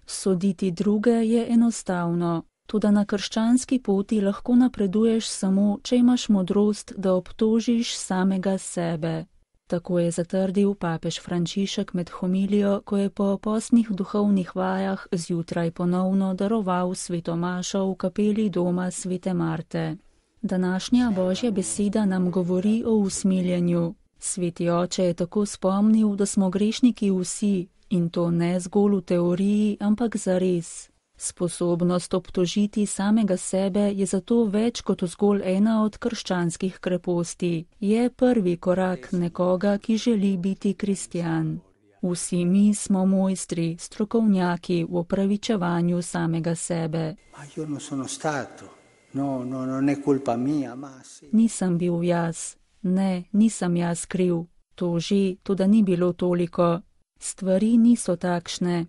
Soditi druge je enostavno, toda na krščanski poti lahko napreduješ samo, če imaš modrost, da obtožiš samega sebe. Tako je zatrdil papež Frančišek med homilijo, ko je po postnih duhovnih vajah zjutraj ponovno daroval sveto mašo v kapeli doma svete Marte. Današnja Božja beseda nam govori o usmiljenju. Sveti oče je tako spomnil, da smo grešniki vsi, in to ne zgolj v teoriji, ampak zares. Sposobnost obtožiti samega sebe je zato več kot zgolj ena od krščanskih kreposti. Je prvi korak nekoga, ki želi biti kristjan. Vsi mi smo mojstri, strokovnjaki v opravičevanju samega sebe. Nisem bil jaz. Ne, nisem jaz kriv. To že, toda ni bilo toliko. Stvari niso takšne.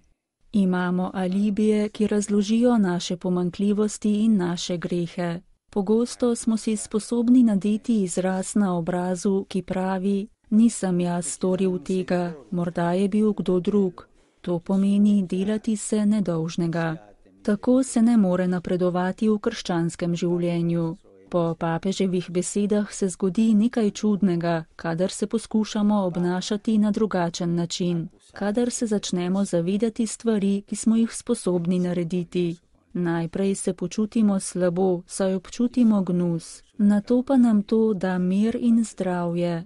Imamo alibije, ki razložijo naše pomanjkljivosti in naše grehe. Pogosto smo si sposobni nadeti izraz na obrazu, ki pravi: nisem jaz storil tega, morda je bil kdo drug. To pomeni delati se nedolžnega. Tako se ne more napredovati v krščanskem življenju. Po papeževih besedah se zgodi nekaj čudnega, kadar se poskušamo obnašati na drugačen način, kadar se začnemo zavedati stvari, ki smo jih sposobni narediti. Najprej se počutimo slabo, saj občutimo gnus, nato pa nam to da mir in zdravje.